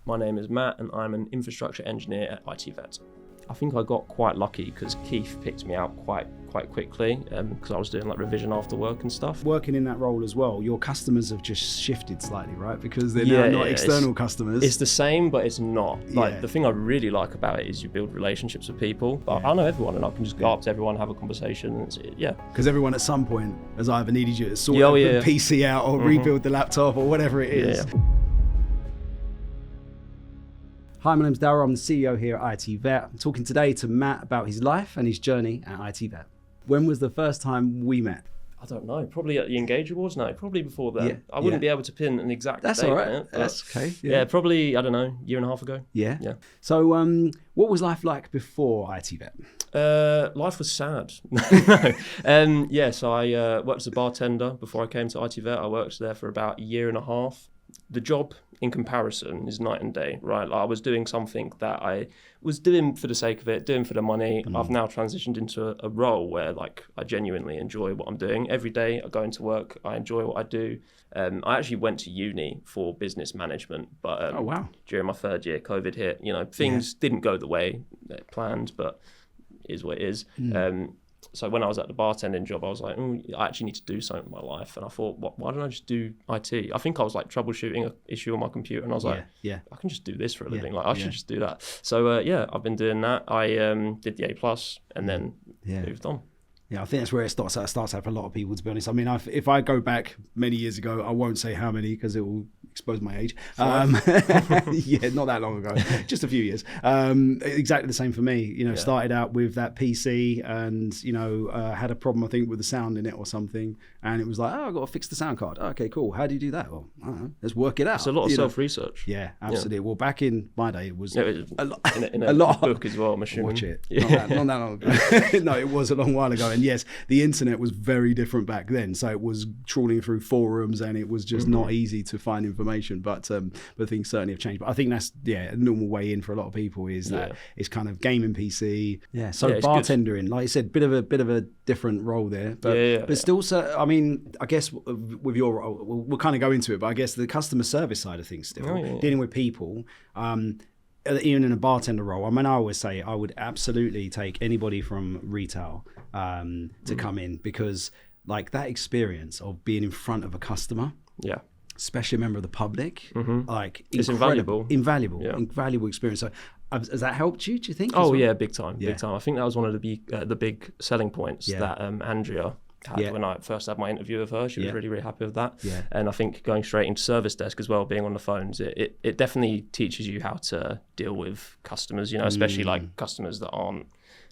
My name is Matt and I'm an infrastructure engineer at ITVET. I think I got quite lucky because Keith picked me out quite quickly because I was doing like revision after work and stuff. Working in that role as well, your customers have just shifted slightly, right? Because they're now not external customers. It's the same, but it's not. Like the thing I really like about it is you build relationships with people. But I know everyone and I can just go up to everyone, have a conversation. And because everyone at some point has either needed you to sort the PC out or rebuild the laptop or whatever it is. Hi, my name's Darryl. I'm the CEO here at ITVET. I'm talking today to Matt about his life and his journey at ITVET. When was the first time we met? I don't know. Probably at the Engage Awards? No, probably before then. I wouldn't be able to pin an exact date all right. on it, That's okay. Yeah, probably, I don't know, year and a half ago. Yeah. So what was life like before ITVET? Life was sad. So I worked as a bartender before I came to ITVET. I worked there for about a year and a half. The job in comparison is night and day, right? Like I was doing something that I was doing for the sake of it, doing for the money. I've now transitioned into a role where like I genuinely enjoy what I'm doing. Every day I go into work, I enjoy what I do. I actually went to uni for business management, but during my third year, COVID hit. Things didn't go the way they planned, but it is what it is. So when I was at the bartending job, I was like, I actually need to do something with my life. And I thought, why don't I just do IT? I think I was like troubleshooting an issue on my computer. And I was like, I can just do this for a living. Like I should just do that. So I've been doing that. I did the A+ and then moved on. Yeah, I think that's where it starts out for a lot of people, to be honest. I mean, if I go back many years ago, I won't say how many because it will expose my age. Not that long ago, just a few years. Exactly the same for me. Started out with that PC and, had a problem, I think, with the sound in it or something. And it was like, I've got to fix the sound card. Okay, cool. How do you do that? Well, I don't know. Let's work it out. It's a lot of self-research. Yeah, absolutely. Well, back in my day, it was a lot book as well, I'm assuming. Watch it. Not that long ago. No, it was a long while ago. And yes, the internet was very different back then. So it was trawling through forums and it was just not easy to find information. But things certainly have changed. But I think that's a normal way in for a lot of people is that it's kind of gaming PC. Yeah. So bartending, like I said, bit of a different role there. But still, I mean, I guess with your role, we'll kind of go into it. But I guess the customer service side of things still, dealing with people. Even in a bartender role, I mean, I always say I would absolutely take anybody from retail to come in because like that experience of being in front of a customer, especially a member of the public, like it's invaluable experience. So has that helped you, do you think? Yeah, big time. I think that was one of the big selling points that Andrea had when I first had my interview with her. She was really, really happy with that. And I think going straight into service desk as well, being on the phones, it definitely teaches you how to deal with customers, especially like customers that aren't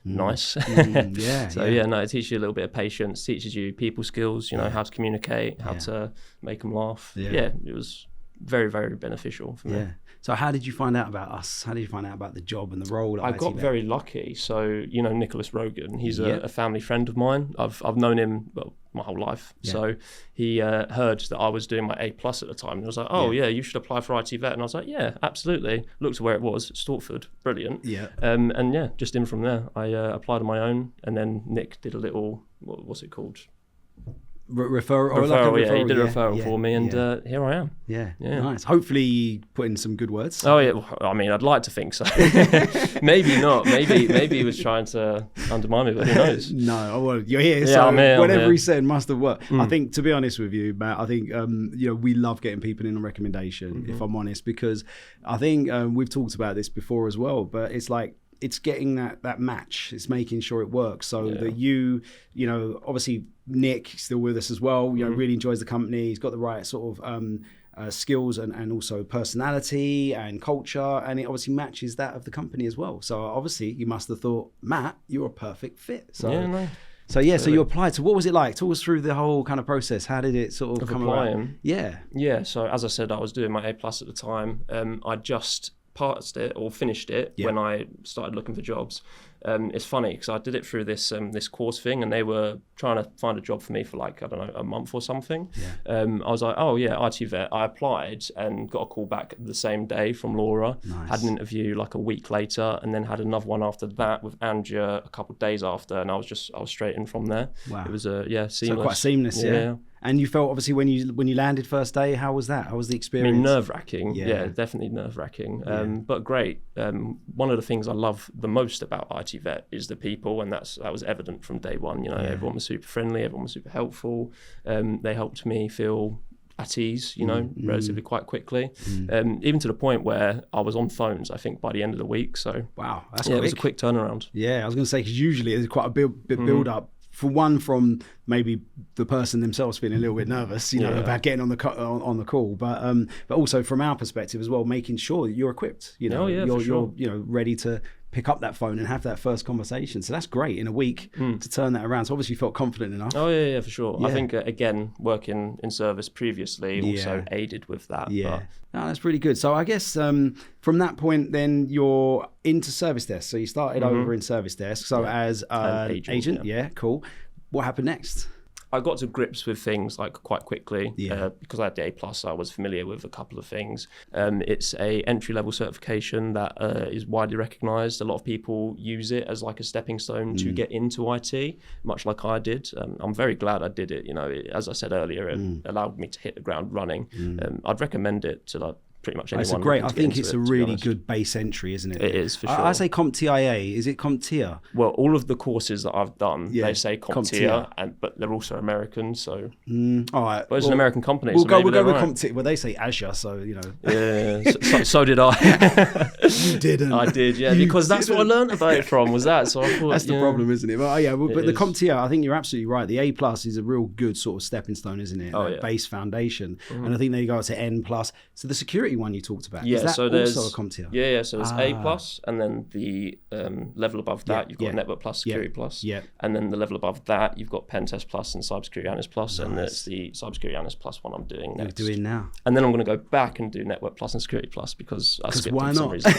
nice. It teaches you a little bit of patience, teaches you people skills, how to communicate, how to make them laugh. It was very, very beneficial for me. So how did you find out about us? How did you find out about the job and the role? I got very lucky. So, Nicholas Rogan, he's a family friend of mine. I've known him, my whole life. So he heard that I was doing my A+ at the time. And I was like, you should apply for ITVET. And I was like, yeah, absolutely. Looked at where it was, Stortford, brilliant. Just in from there, I applied on my own. And then Nick did a little, what's it called? Referral, he did a referral for me, and here I am. Nice. Hopefully, put in some good words. I mean, I'd like to think so. Maybe not. Maybe he was trying to undermine me, but who knows? No, well, you're here, so whatever he said must have worked. I think, to be honest with you, Matt, I think we love getting people in a recommendation. If I'm honest, because I think we've talked about this before as well. But it's like, it's getting that match. It's making sure it works so that obviously Nick still with us as well. Really enjoys the company. He's got the right sort of skills and also personality and culture, and it obviously matches that of the company as well. So obviously you must have thought, Matt, you're a perfect fit. So so you applied. So what was it like? Talk us through the whole kind of process. How did it sort of come about? Yeah. So as I said, I was doing my A+ at the time. I just passed it or finished it when I started looking for jobs. It's funny because I did it through this course thing, and they were trying to find a job for me for like, I don't know, a month or something. I was like, ITVET. I applied and got a call back the same day from Laura. Nice. Had an interview like a week later, and then had another one after that with Andrea a couple of days after, and I was straight in from there. Wow. It was seamless. So quite seamless, yeah. And you felt obviously when you landed first day, how was that? How was the I experience? mean, nerve-wracking. Yeah. Yeah, definitely nerve-wracking. But great. One of the things I love the most about ITVET is the people, and that was evident from day one. You know, everyone was super friendly, everyone was super helpful. They helped me feel at ease, you know, relatively quite quickly. Even to the point where I was on phones, I think, by the end of the week. So wow, that's yeah, quick. it was a quick turnaround. Yeah, I was going to say, because usually there's quite a bit build up. For one, from maybe the person themselves feeling a little bit nervous, you know, about getting on the call, but also from our perspective as well, making sure that you're equipped, you know, you're ready to pick up that phone and have that first conversation. So that's great in a week to turn that around. So obviously you felt confident enough. Oh yeah, for sure. I think again, working in service previously also aided with that. Yeah, no, that's pretty good. So I guess from that point, then you're into service desk. So you started over in service desk. So as an agent, cool. What happened next? I got to grips with things like quite quickly because I had the A+. I was familiar with a couple of things. It's a entry-level certification that is widely recognised. A lot of people use it as like a stepping stone to get into IT, much like I did. I'm very glad I did it. You know, as I said earlier, it allowed me to hit the ground running. I'd recommend it to like pretty much anyone. It's a great. I think it's a really good base entry, isn't it? It is, for sure. I say CompTIA. Is it CompTIA? Well, all of the courses that I've done, they say CompTIA, but they're also American. So, all right. Well, it's an American company. We'll go with CompTIA. Well, they say Azure, so you know. Yeah, so did I. You didn't. I did, yeah, because that's what I learned about it from. Was that? So I thought that's the problem, isn't it? But but the CompTIA, I think you're absolutely right. The A+ is a real good sort of stepping stone, isn't it? Base foundation, and I think they go to N+. So the security one you talked about. Yeah, is that so there's also a CompTIA? Yeah. So there's A+, and then the level above that you've got Network Plus, Security Plus, and then the level above that you've got Pen Test Plus and Cybersecurity Analyst Plus, and that's the Cybersecurity Analyst Plus one I'm doing next. You're doing now, and then I'm going to go back and do Network Plus and Security Plus because I skipped why for some not? reason.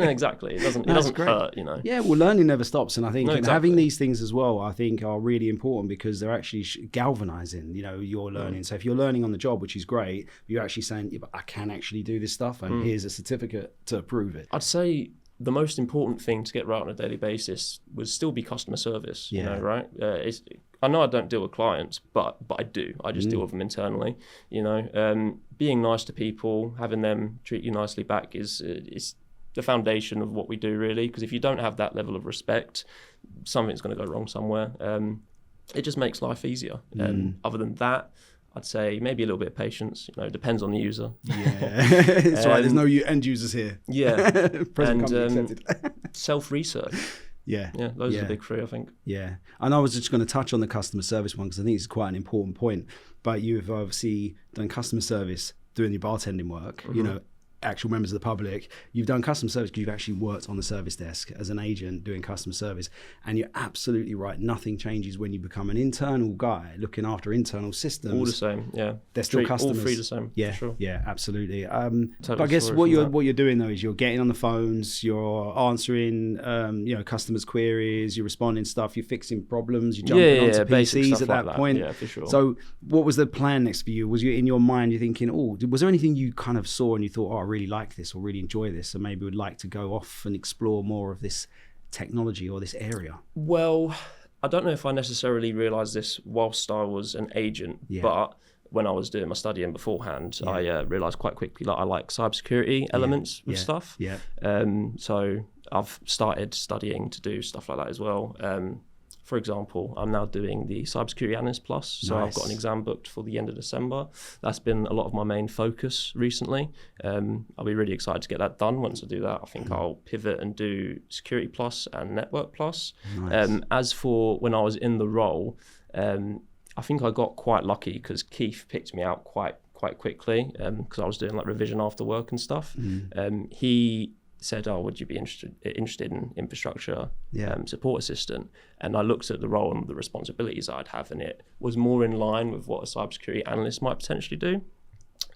Exactly. It doesn't hurt, you know. Yeah, well, learning never stops, and I think having these things as well, I think, are really important because they're actually galvanizing, you know, your learning. So if you're learning on the job, which is great, you're actually saying, but I can actually do this stuff, and here's a certificate to prove it. I'd say the most important thing to get right on a daily basis would still be customer service. You know, right? I know I don't deal with clients, but I do. I just deal with them internally. You know, being nice to people, having them treat you nicely back is the foundation of what we do, really. Because if you don't have that level of respect, something's going to go wrong somewhere. It just makes life easier. Other than that, I'd say maybe a little bit of patience. You know, it depends on the user. Yeah, it's right. There's no end users here. Yeah, Present company accepted. Self-research. Yeah, those are the big three, I think. Yeah, and I was just going to touch on the customer service one because I think it's quite an important point. But you've obviously done customer service doing your bartending work. You know, actual members of the public. You've done customer service because you've actually worked on the service desk as an agent doing customer service. And you're absolutely right. Nothing changes when you become an internal guy looking after internal systems. All the same, yeah. They're still customers. All three the same, yeah, for sure. Yeah, absolutely. But I guess what you're doing though is you're getting on the phones, you're answering customers' queries, you're responding to stuff, you're fixing problems, you're jumping onto PCs at that point. Yeah, for sure. So what was the plan next for you? Was you in your mind you're thinking, was there anything you kind of saw and you thought, I really like this or really enjoy this, or maybe would like to go off and explore more of this technology or this area? Well, I don't know if I necessarily realised this whilst I was an agent, but when I was doing my studying beforehand, I realised quite quickly that I like cybersecurity elements of stuff. Yeah. So I've started studying to do stuff like that as well. For example, I'm now doing the Cybersecurity Analyst Plus, so I've got an exam booked for the end of December. That's been a lot of my main focus recently. I'll be really excited to get that done. Once I do that, I think I'll pivot and do Security Plus and Network Plus. Nice. As for when I was in the role, I think I got quite lucky because Keith picked me out quite quickly because I was doing like revision after work and stuff. He said, would you be interested in infrastructure support assistant? And I looked at the role and the responsibilities I'd have, and it was more in line with what a cybersecurity analyst might potentially do.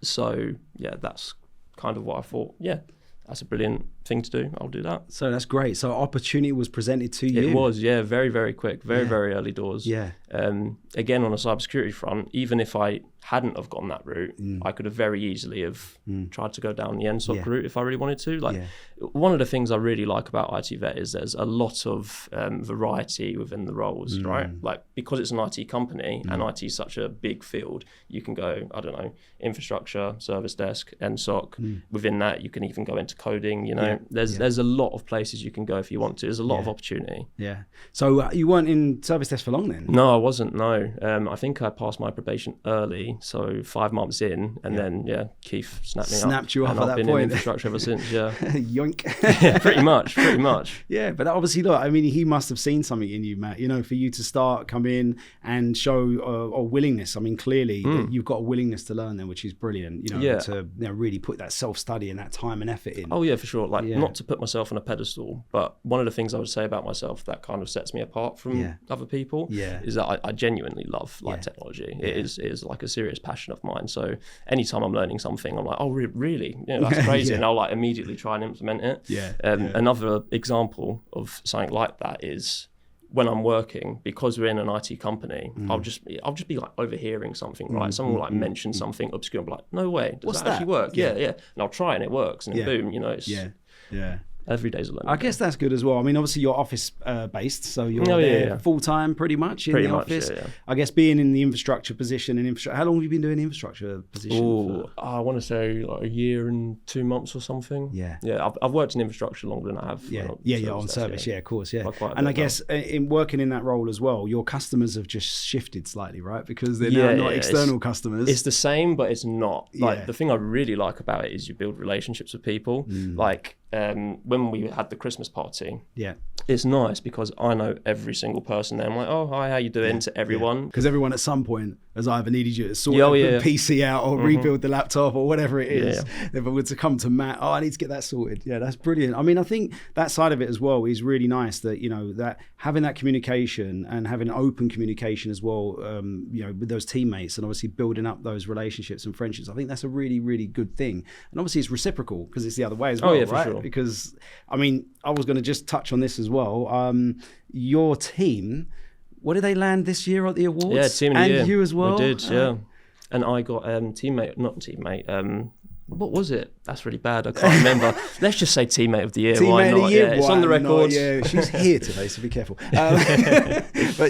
So yeah, that's kind of what I thought. Yeah, that's a brilliant thing to do. I'll do that. So that's great. So opportunity was presented to you. It was, very, very quick, very early doors. Yeah. Again, on a cybersecurity front, even if I hadn't have gone that route, I could have very easily have tried to go down the NSOC route if I really wanted to. Like one of the things I really like about ITVET is there's a lot of variety within the roles, right? Like because it's an IT company and IT is such a big field, you can go, I don't know, infrastructure, service desk, NSOC. Within that, you can even go into coding. You know, there's a lot of places you can go if you want to. There's a lot of opportunity. Yeah. So you weren't in service desk for long then? No, I wasn't. No, I think I passed my probation early. So 5 months in, and then Keith snapped you up and at I've that been point. in infrastructure ever since. Yeah, yoink. Yeah, pretty much. Yeah, but obviously, look, I mean, he must have seen something in you, Matt. You know, for you to come in and show a willingness. I mean, clearly that you've got a willingness to learn then, which is brilliant. You know, to really put that self-study and that time and effort in. Oh yeah, for sure. Like not to put myself on a pedestal, but one of the things I would say about myself that kind of sets me apart from other people is that I genuinely love technology. It is like a serious passion of mine. So anytime I'm learning something, I'm like, oh, really? You know, that's crazy. And I'll like immediately try and implement it. Another example of something like that is when I'm working, because we're in an IT company, I'll just be like overhearing something, right? Someone will like mention something obscure. I'm like, no way, does that actually work? Yeah. And I'll try and it works, and boom, you know, it's every day's a learning. I guess that's good as well. I mean, obviously you're office based, so you're there full time pretty much in the office. I guess being in the infrastructure position how long have you been doing the infrastructure position? I want to say like a year and 2 months or something. I've worked in infrastructure longer than I have. On service, of course, And I guess in working in that role as well, your customers have just shifted slightly, right? Because they're now not external customers. It's the same, but it's not. Like the thing I really like about it is you build relationships with people. Like when we had the Christmas party, it's nice because I know every single person there. I'm like, oh, hi, how you doing, to everyone. Because everyone at some point has either needed you to sort the PC out or rebuild the laptop or whatever it is. If it were to come to Matt, I need to get that sorted. Yeah, that's brilliant. I mean, I think that side of it as well is really nice, that, you know, that having that communication and having open communication as well, you know, with those teammates, and obviously building up those relationships and friendships. I think that's a really, really good thing. And obviously it's reciprocal because it's the other way as well, right? For sure. Because, I mean, I was going to just touch on this as well. Your team, what did they land this year at the awards? Yeah, team of the year. And you as well? We did, yeah. And I got what was it? That's really bad. I can't remember. Let's just say teammate of the year. Teammate of the year. Yeah, it's on the record. She's here today, so be careful. But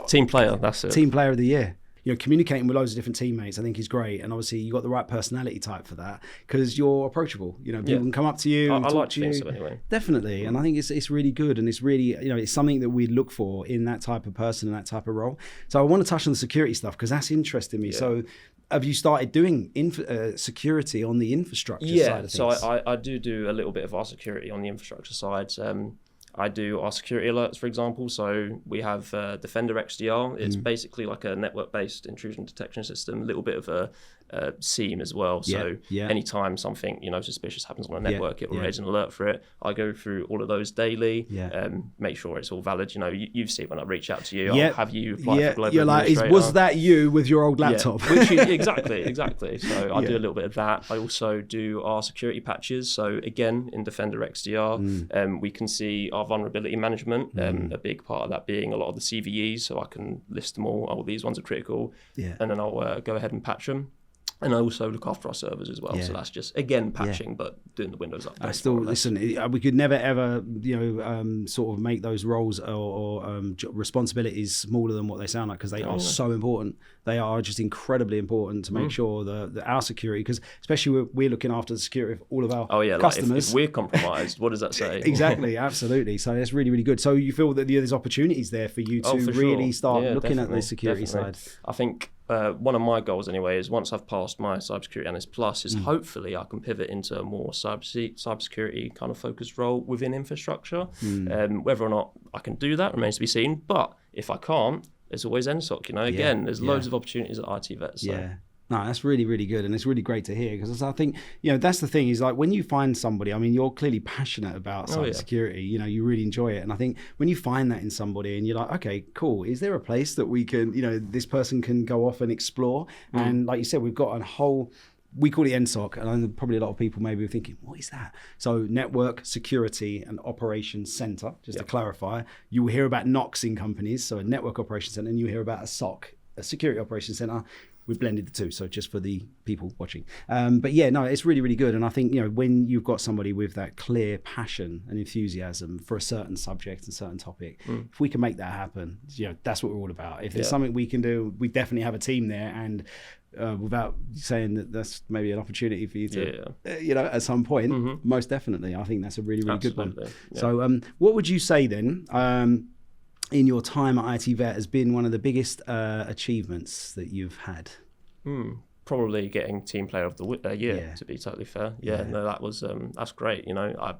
team player. That's it. Team player of the year. You know, communicating with loads of different teammates, I think, is great. And obviously, you got the right personality type for that because you're approachable. You know, people can come up to you and talk to you. So anyway. Definitely, and I think it's really good, and it's really, you know, it's something that we look for in that type of person and that type of role. So I want to touch on the security stuff because that's interesting me. So, have you started doing security on the infrastructure side of things? So I do a little bit of our security on the infrastructure side. I do our security alerts, for example. So we have Defender XDR. It's basically like a network-based intrusion detection system, a little bit of a SIEM as well. So anytime something, you know, suspicious happens on a network, it will raise an alert for it. I go through all of those daily, make sure it's all valid. You know, you've seen when I reach out to you, I'll have you apply for global You're like, was that you with your old laptop? Exactly. So I do a little bit of that. I also do our security patches. So again, in Defender XDR, we can see our vulnerability management, a big part of that being a lot of the CVEs, so I can list them all. Oh, these ones are critical, and then I'll go ahead and patch them. And I also look after our servers as well. So that's just, again, patching, but doing the Windows update. I still, listen, we could never, ever, sort of make those roles or responsibilities smaller than what they sound like, because they are so important. They are just incredibly important to make sure that our security, because especially we're looking after the security of all of our customers. Like if we're compromised, what does that say? Exactly, absolutely. So that's really, really good. So you feel that there's opportunities there for you to really start looking at the security side? I think one of my goals anyway is once I've passed my cybersecurity analyst plus is hopefully I can pivot into a more cybersecurity kind of focused role within infrastructure. Whether or not I can do that remains to be seen. But if I can't, there's always NSOC. You know, again, there's loads of opportunities at ITVET. So. No, that's really, really good. And it's really great to hear, because I think, you know, that's the thing is, like, when you find somebody, I mean, you're clearly passionate about cybersecurity, you know, you really enjoy it. And I think when you find that in somebody and you're like, okay, cool, is there a place that we can, you know, this person can go off and explore? And like you said, we've got a whole, we call it NSOC, and I know probably a lot of people maybe are thinking, what is that? So Network Security and Operations Center, just to clarify, you will hear about NOCs in companies, so a Network Operations Center, and you hear about a SOC, a Security Operations Center. we've blended the two. So just for the people watching. But yeah, no, it's really, really good. And I think, you know, when you've got somebody with that clear passion and enthusiasm for a certain subject and certain topic, if we can make that happen, you know, that's what we're all about. If there's something we can do, we definitely have a team there. And without saying that that's maybe an opportunity for you to, you know, at some point, most definitely. I think that's a really, really good one. Yeah. So what would you say then, in your time at ITVET, has been one of the biggest achievements that you've had? Probably getting team player of the year, to be totally fair. No, that was that's great. You know,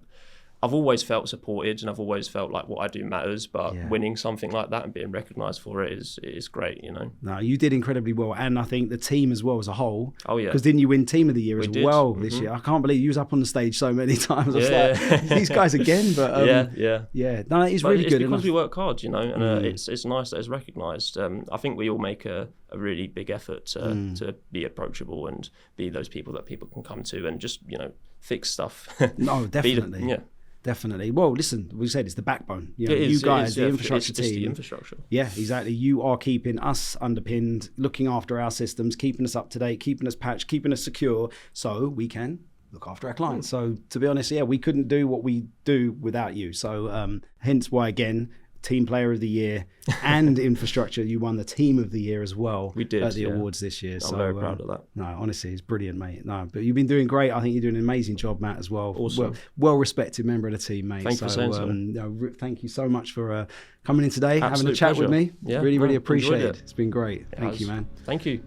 I've always felt supported, and I've always felt like what I do matters, but winning something like that and being recognised for it is great, you know. No, you did incredibly well, and I think the team as well as a whole. Oh yeah. Because didn't you win team of the year well this year? I can't believe you was up on the stage so many times. I was like, these guys again, but yeah. No, it's really good. It's because we work hard, you know, and it's nice that it's recognised. I think we all make a really big effort to be approachable and be those people that people can come to and just, you know, fix stuff. No, definitely. Definitely. Well, listen, we said it's the backbone. You know, you guys, the infrastructure team. It's the infrastructure. Yeah, exactly. You are keeping us underpinned, looking after our systems, keeping us up to date, keeping us patched, keeping us secure, so we can look after our clients. So, to be honest, we couldn't do what we do without you. So, hence why, again, team player of the year and infrastructure, you won the team of the year as well. We did at the awards this year. I'm very proud of that. No, honestly, it's brilliant, mate. No, but you've been doing great. I think you're doing an amazing job, Matt, as well. Awesome. Well respected member of the team, mate. Thank you for saying so. No, thank you so much for coming in today, Absolute having a chat pleasure. with me. Yeah, really appreciate it. it. It's been great. Thank you, man. Thank you.